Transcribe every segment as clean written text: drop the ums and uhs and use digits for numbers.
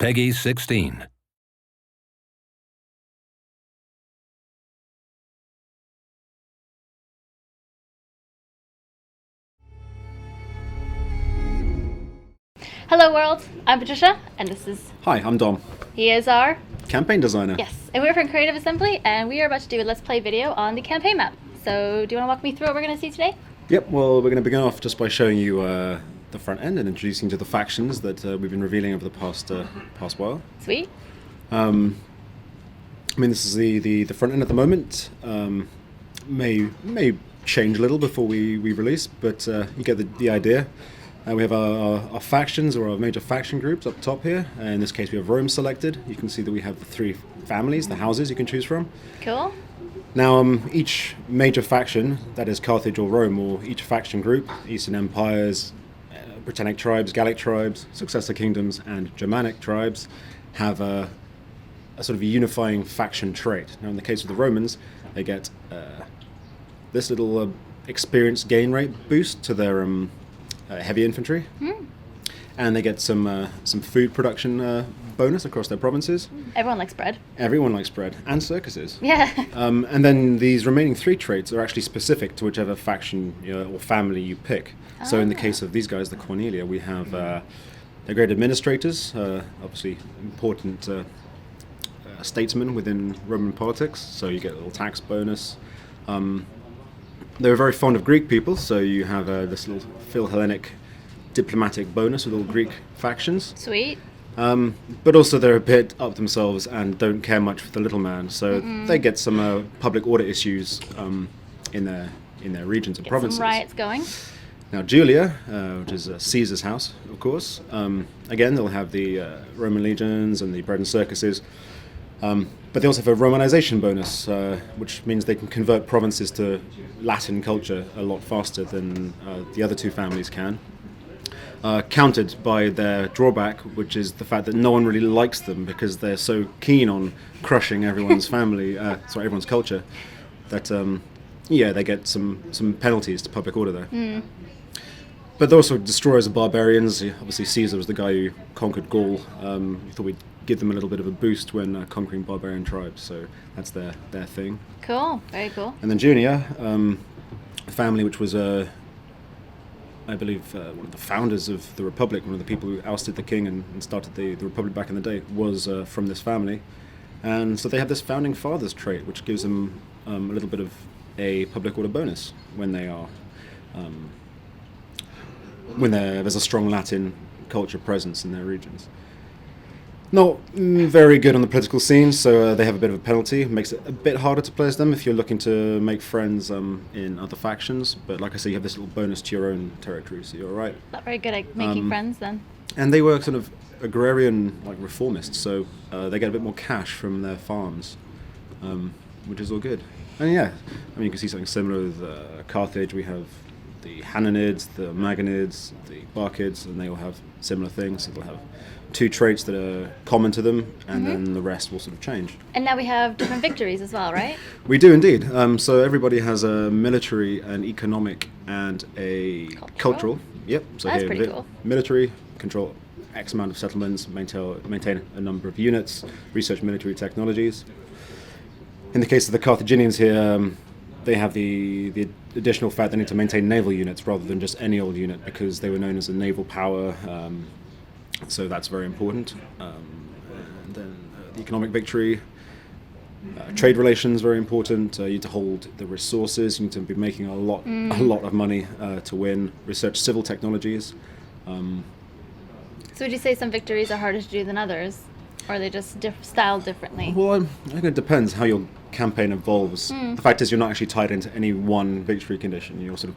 Peggy 16. Hello world, I'm Patricia, and this is... Hi, I'm Dom. He is our... Campaign designer. Yes, and we're from Creative Assembly, and we are about to do a Let's Play video on the campaign map. So, do you want to walk me through what we're going to see today? Yep, well, we're going to begin off just by showing you the front end and introducing you to the factions that we've been revealing over the past while. Sweet. I mean, this is the front end at the moment. May change a little before we release, but you get the idea. We have our factions, or our major faction groups up top here. In this case, we have Rome selected. You can see that we have the three families, the houses you can choose from. Cool. Now, each major faction, that is Carthage or Rome, or each faction group, Eastern Empires, Britannic tribes, Gallic tribes, successor kingdoms, and Germanic tribes, have a sort of a unifying faction trait. Now, in the case of the Romans, they get this little experience gain rate boost to their heavy infantry, and they get some food production bonus across their provinces. Everyone likes bread. Everyone likes bread, and circuses. Yeah. And then these remaining three traits are actually specific to whichever faction or family you pick. So in the case of these guys, the Cornelia, we have they're great administrators, obviously important statesmen within Roman politics, so you get a little tax bonus. They were very fond of Greek people, so you have this little Phil-Hellenic diplomatic bonus with all Greek factions. Sweet. But also they're a bit up themselves and don't care much for the little man, so they get some public order issues in their regions and provinces. Some riots going. Now Julia, which is Caesar's house, of course, again they'll have the Roman legions and the bread and circuses. But they also have a Romanization bonus, which means they can convert provinces to Latin culture a lot faster than the other two families can. Countered by their drawback, which is the fact that no one really likes them because they're so keen on crushing everyone's everyone's culture, that they get some penalties to public order there. But they're also destroyers of barbarians. Obviously, Caesar was the guy who conquered Gaul. We thought we'd give them a little bit of a boost when conquering barbarian tribes, so that's their thing. Cool, very cool. And then Junia, a family which was, I believe, one of the founders of the Republic, one of the people who ousted the king and started the Republic back in the day, was from this family. And so they have this founding fathers trait, which gives them a little bit of a public order bonus when they are... there's a strong Latin culture presence in their regions. Not very good on the political scene, so they have a bit of a penalty. It makes it a bit harder to play as them if you're looking to make friends in other factions. But like I say, you have this little bonus to your own territory, so you're all right. Not very good at making friends then. And they were sort of agrarian, like reformists, so they get a bit more cash from their farms, which is all good. And yeah, I mean, you can see something similar with Carthage. We have the Hananids, the Magonids, the Barkids, and they all have similar things. So they'll have two traits that are common to them, and then the rest will sort of change. And now we have different victories as well, right? We do indeed. So everybody has a military, an economic, and a cultural. Yep. So that's here, pretty cool. Military, control X amount of settlements, maintain a number of units, research military technologies. In the case of the Carthaginians here, they have the additional fact they need to maintain naval units rather than just any old unit, because they were known as a naval power. So that's very important. And then the economic victory, trade relations, very important. You need to hold the resources. You need to be making a lot of money to win. Research civil technologies. So would you say some victories are harder to do than others, or are they just styled differently? Well, I think it depends how your campaign evolves. The fact is, you're not actually tied into any one victory condition. You're sort of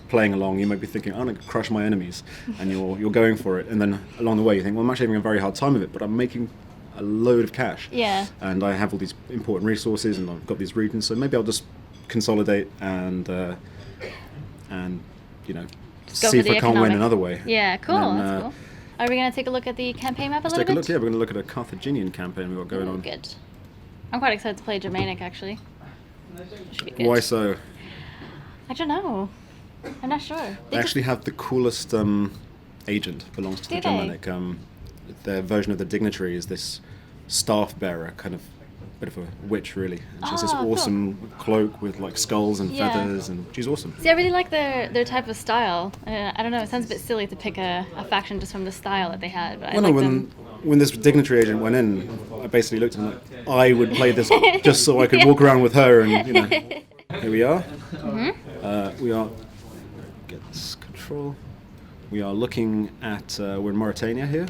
playing along. You might be thinking, I'm going to crush my enemies, and you're going for it, and then along the way you think, well, I'm actually having a very hard time of it, but I'm making a load of cash. Yeah. And I have all these important resources, and I've got these regions, so maybe I'll just consolidate and see if I can't win another way. Yeah, cool. That's cool. Are we going to take a look at the campaign map a little bit? Let's take a look. Yeah, we're going to look at a Carthaginian campaign we've got going on. Good. I'm quite excited to play Germanic, actually. Should be good. Why so? I don't know. I'm not sure. They actually have the coolest agent belongs to the Germanic. their version of the dignitary is this staff bearer, kind of bit of a witch, really. And she has this cool. awesome cloak with like skulls and feathers, and she's awesome. See, I really like their type of style. I don't know, it sounds a bit silly to pick a faction just from the style that they had, but I like them. When this dignitary agent went in, I basically looked at him like, I would play this just so I could walk around with her, and here we are. We are, get this control. We are looking at, we're in Mauritania here.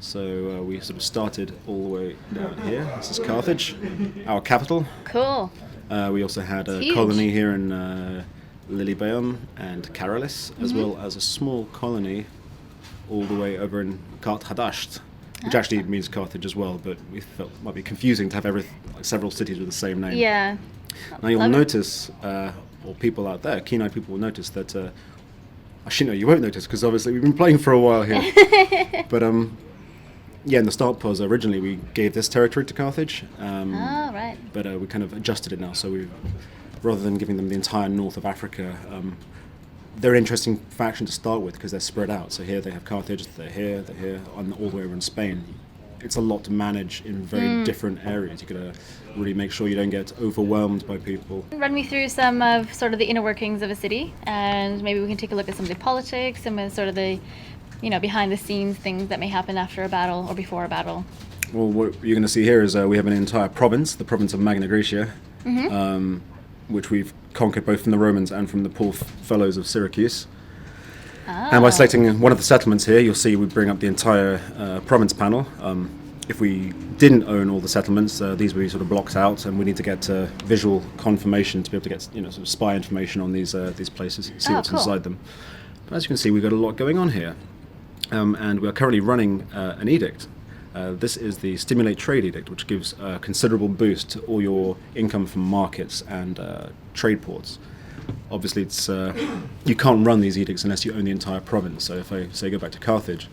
So we sort of started all the way down here. This is Carthage, our capital. Cool. We also had a Huge. colony here in Lilybaeum and Caralis, as well as a small colony all the way over in Carthage, which actually means Carthage as well, but we felt it might be confusing to have several cities with the same name. Yeah. Now you'll Love it. notice, or people out there, keen-eyed people will notice that, actually no, you won't notice because obviously we've been playing for a while here. But yeah, in the start pause, originally we gave this territory to Carthage, Right. but we kind of adjusted it now, so we, rather than giving them the entire north of Africa, they're an interesting faction to start with because they're spread out. So here they have Carthage, they're here, and all the way over in Spain. It's a lot to manage in very different areas. You've got to really make sure you don't get overwhelmed by people. Run me through some of sort of the inner workings of a city, and maybe we can take a look at some of the politics, some of sort of the, behind the scenes things that may happen after a battle or before a battle. Well, what you're going to see here is we have an entire province, the province of Magna Graecia, which we've conquered both from the Romans and from the poor fellows of Syracuse. And by selecting one of the settlements here, you'll see we bring up the entire province panel. If we didn't own all the settlements, these would be sort of blocked out, and we need to get visual confirmation to be able to get sort of spy information on these places, see what's cool. inside them. But as you can see, we've got a lot going on here, and we are currently running an edict. This is the Stimulate Trade Edict, which gives a considerable boost to all your income from markets and trade ports. Obviously, it's you can't run these edicts unless you own the entire province. So if I say go back to Carthage,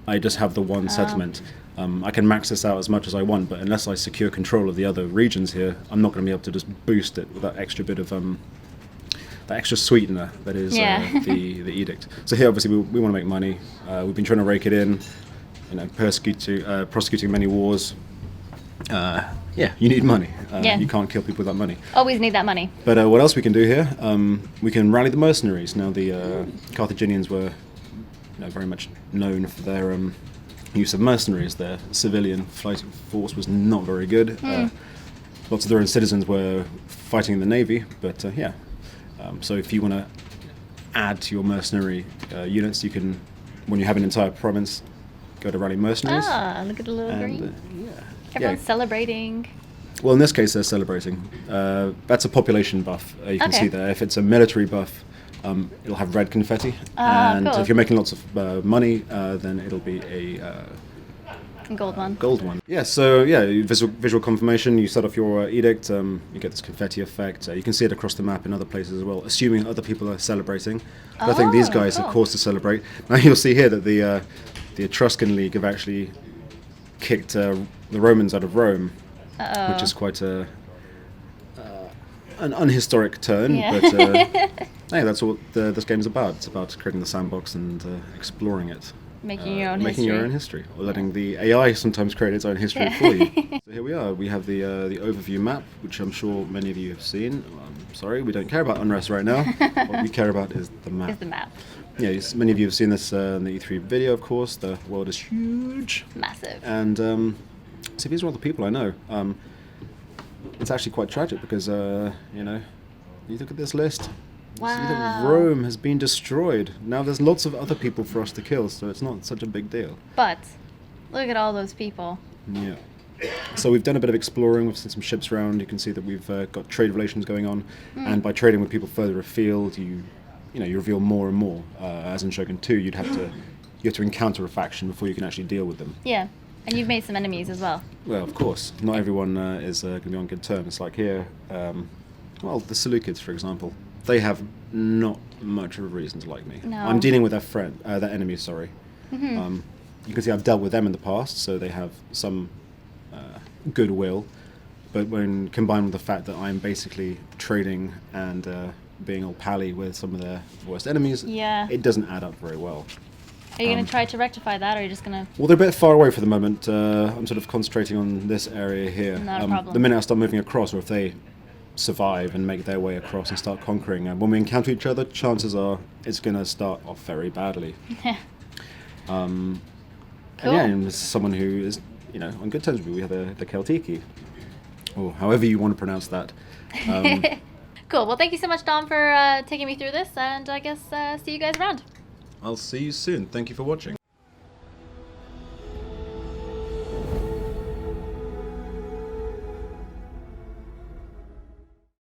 I just have the one settlement. I can max this out as much as I want, but unless I secure control of the other regions here, I'm not going to be able to just boost it with that extra bit of that extra sweetener that is the edict. So here, obviously, we want to make money. We've been trying to rake it in, prosecuting many wars. You need money. You can't kill people without money. Always need that money. But what else we can do here? We can rally the mercenaries. Now, the Carthaginians were very much known for their use of mercenaries. Their civilian fighting force was not very good. Lots of their own citizens were fighting in the navy, but so if you want to add to your mercenary units, you can, when you have an entire province, go to rally mercenaries. Look at the little green. Everyone's Yeah. celebrating. Well, in this case, they're celebrating. That's a population buff. You can Okay. see there. If it's a military buff, it'll have red confetti. And cool. if you're making lots of money, then it'll be a Gold one. gold one. Yeah, so visual confirmation. You set off your edict, you get this confetti effect. You can see it across the map in other places as well, assuming other people are celebrating. But I think these guys cool. are cause to celebrate. Now you'll see here that the Etruscan League have actually kicked the Romans out of Rome, which is quite an unhistoric turn. Yeah. But hey, that's what this game is about. It's about creating the sandbox and exploring it. Making your own Making history. your own history, or letting the AI sometimes create its own history for you. So here we are. We have the overview map, which I'm sure many of you have seen. Sorry, we don't care about unrest right now. What we care about is the map. Is the map. Yeah, many of you have seen this in the E3 video, of course. The world is huge. Massive. And so these are all the people I know. It's actually quite tragic because, you look at this list. You see that Wow. Rome has been destroyed. Now there's lots of other people for us to kill, so it's not such a big deal. But look at all those people. Yeah. So we've done a bit of exploring. We've seen some ships around. You can see that we've got trade relations going on, and by trading with people further afield, you reveal more and more. As in Shogun 2, you have to encounter a faction before you can actually deal with them. Yeah. And you've made some enemies as well. Well, of course, not everyone is going to be on good terms. Like here, the Seleucids, for example, they have not much of a reason to like me. No. I'm dealing with their enemies. Sorry. You can see I've dealt with them in the past, so they have some goodwill. But when combined with the fact that I'm basically trading and being all pally with some of their worst enemies, Yeah. it doesn't add up very well. Are you going to try to rectify that, or are you just going to... Well, they're a bit far away for the moment. I'm sort of concentrating on this area here. Not a problem. The minute I start moving across, or if they survive and make their way across and start conquering, when we encounter each other, chances are it's going to start off very badly. Cool. And yeah, and this is someone who is, on good terms with me. We have the Celtiki, or however you want to pronounce that. Cool. Well, thank you so much, Dom, for taking me through this, and I guess see you guys around. I'll see you soon. Thank you for watching.